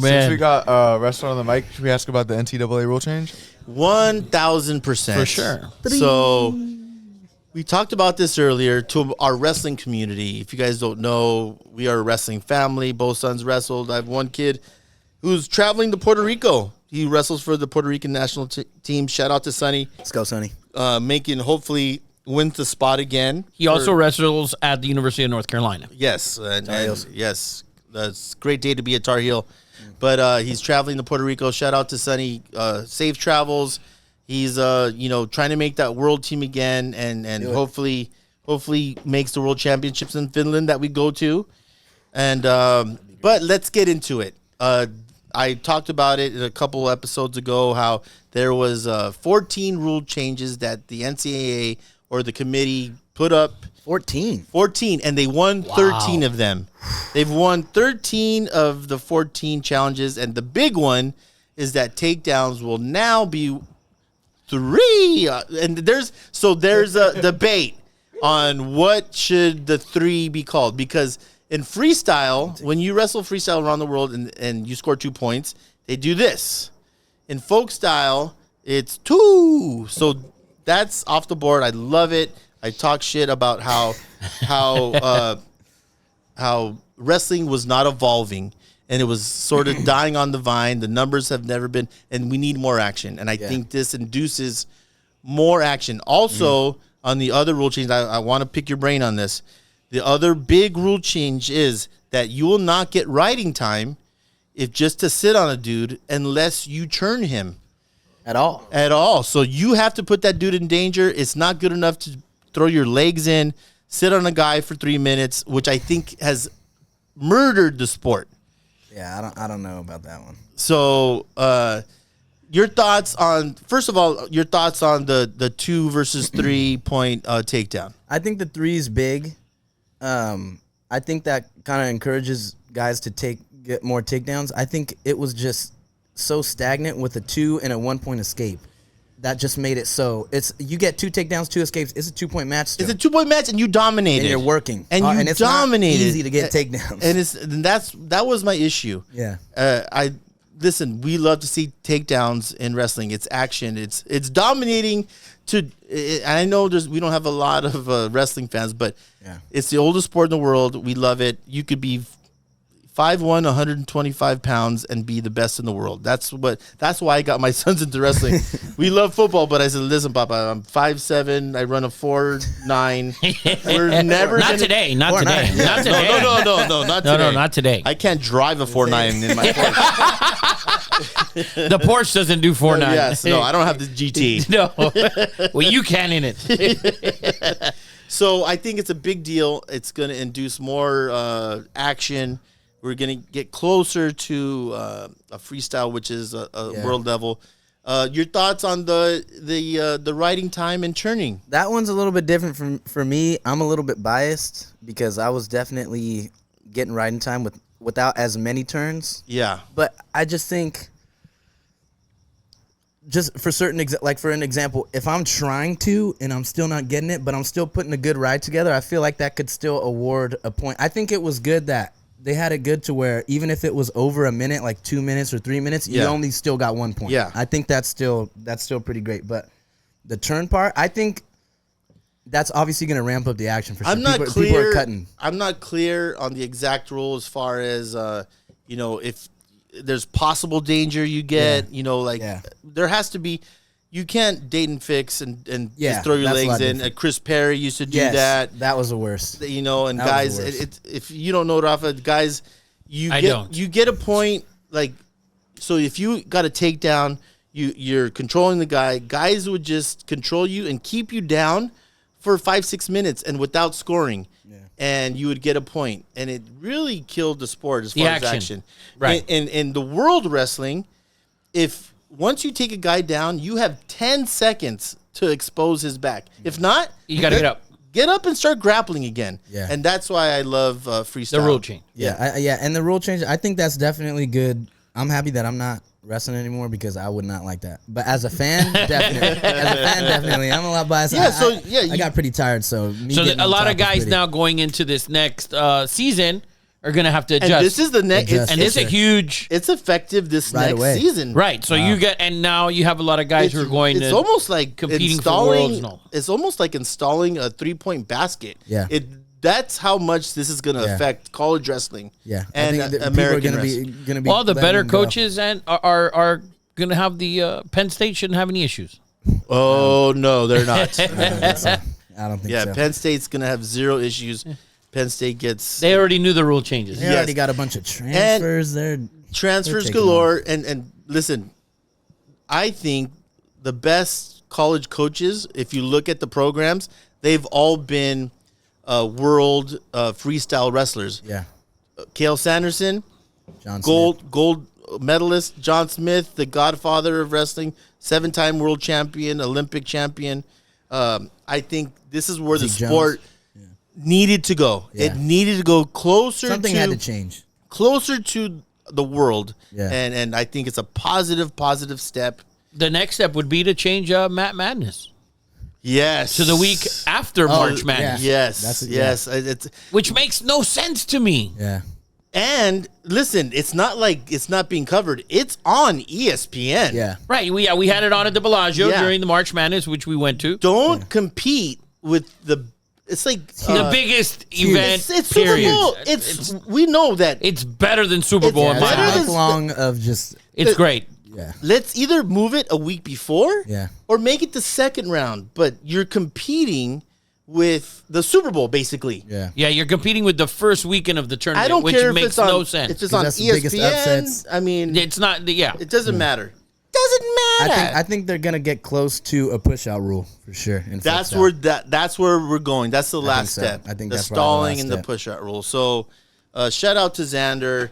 Since we got wrestler on the mic, should we ask about the NCAA rule change? 1,000%. For sure. So we talked about this earlier to our wrestling community. If you guys don't know, we are a wrestling family. Both sons wrestled. I have one kid who's traveling to Puerto Rico. He wrestles for the Puerto Rican national team. Shout out to Sonny. Let's go, Sonny. Hopefully wins the spot again. He also wrestles at the University of North Carolina. Yes. And yes. That's a great day to be a Tar Heel. But he's traveling to Puerto Rico. Shout out to Sonny. Safe travels. He's trying to make that world team again, and hopefully makes the world championships in Finland that we go to. And but let's get into it. I talked about it a couple episodes ago how there was 14 rule changes that the NCAA or the committee put up. 14, and they won 13 of them. They've won 13 of the 14 challenges, and the big one is that takedowns will now be 3. And there's a debate on what should the 3 be called, because in freestyle, when you wrestle freestyle around the world and you score 2 points, they do this. In folk style, it's 2. So that's off the board. I love it. I talk shit about how wrestling was not evolving and it was sort of dying on the vine. The numbers have never been, and we need more action. And I think this induces more action. Also, on the other rule change, I want to pick your brain on this. The other big rule change is that you will not get riding time if just to sit on a dude unless you turn him. At all. So you have to put that dude in danger. It's not good enough to throw your legs in, sit on a guy for 3 minutes, which I think has murdered the sport. Yeah, I don't know about that one. So, your thoughts on the 2 versus 3 point takedown? I think the 3 is big. I think that kind of encourages guys to get more takedowns. I think it was just so stagnant with a 2 and a 1 point escape. That just made it so you get 2 takedowns, 2 escapes. It's a 2 point match still. It's a 2 point match, and you dominated. And you're working, and you and it's dominated. Not easy to get takedowns, and that was my issue. Yeah, listen. We love to see takedowns in wrestling. It's action. It's dominating. I know we don't have a lot of wrestling fans, but it's the oldest sport in the world. We love it. You could be 5'1", 125 pounds, and be the best in the world. That's why I got my sons into wrestling. We love football, but I said, listen, Papa, I'm 5'7", I run a 4'9". We're never not today. Not today. Yeah. No, not today. No, not today. I can't drive a 4'9" in my Porsche. The Porsche doesn't do 4'9". Yes, no, I don't have the GT. No, well, you can in it. So I think it's a big deal. It's going to induce more action. We're going to get closer to a freestyle, which is a world level. Your thoughts on the riding time and turning? That one's a little bit different for me. I'm a little bit biased because I was definitely getting riding time without as many turns. Yeah. But I just think, just for for an example, if I'm trying to and I'm still not getting it, but I'm still putting a good ride together, I feel like that could still award a point. I think it was good that they had it good to where even if it was over a minute, like 2 minutes or 3 minutes, you only still got 1 point. Yeah. I think that's still pretty great. But the turn part, I think that's obviously going to ramp up the action for sure. People are cutting. I'm not clear on the exact rule as far as, if there's possible danger you get, there has to be. You can't date and fix and just throw your legs in. Chris Perry used to do that. That was the worst. And guys, if you don't know, Rafa, guys, you get a point. Like, so if you got a takedown, you're controlling the guy. Guys would just control you and keep you down for 5-6 minutes and without scoring. Yeah. And you would get a point. And it really killed the sport as far as action. Right. And in the world wrestling, once you take a guy down, you have 10 seconds to expose his back. If not, you got to get up. Get up and start grappling again. Yeah. And that's why I love freestyle. The rule change. Yeah. And the rule change, I think that's definitely good. I'm happy that I'm not wrestling anymore because I would not like that. But as a fan, definitely. I'm a lot biased. I got pretty tired. So a lot of guys now going into this next season are going to have to adjust. And this is the next. Adjust. And it's a huge It's effective this Right next away. season. right. So you get, and now you have a lot of guys who are going It's to almost like competing for worlds and all. It's almost like installing a 3-point basket. Yeah. That's how much this is going to Yeah. affect college wrestling. Yeah, and I think that American people are wrestling. gonna be Well, the letting better them go. coaches and are going to have the Penn State shouldn't have any issues. Oh no, they're not. I don't think so. I don't think Yeah, so. Penn State's going to have zero issues. Penn State gets They already knew the rule changes. They Yes. already got a bunch of transfers. They're transfers taking galore. And listen, I think the best college coaches, if you look at the programs, they've all been world freestyle wrestlers. yeah. Cale Sanderson, John Smith. gold medalist. John Smith, the godfather of wrestling, 7-time world champion, Olympic champion. I think this is where the Zeke sport needed to go. Yeah. It needed to go closer Something to had to change. closer to the world. Yeah. And I think it's a positive step. The next step would be to change Matt Madness Yes. to the week after March Madness, yeah. Yes. That's it, yes. It's which makes no sense to me. Yeah. and listen, it's not like it's not being covered. It's on ESPN. Yeah. Right. We had it on at the Bellagio Yeah. during the March Madness, which we went to. Don't compete with the. It's like The biggest event. It's Super period. Bowl. It's we know that. It's better than Super It's Bowl in better my than- eyes. It's long of just It's great. yeah. Let's either move it a week before, Yeah. or make it the second round. But you're competing with the Super Bowl, basically. Yeah. Yeah, you're competing with the first weekend of the tournament, I don't which care if makes it's on. no sense. If it's on that's the biggest ESPN, upsets. I mean, It's not. Yeah. it doesn't matter. Doesn't matter. I think they're gonna get close to a push out rule for sure. In That's freestyle. that's where we're going. That's the last so. step. I think the that's probably the stalling last and the step. push out rule. So, shout out to Zander.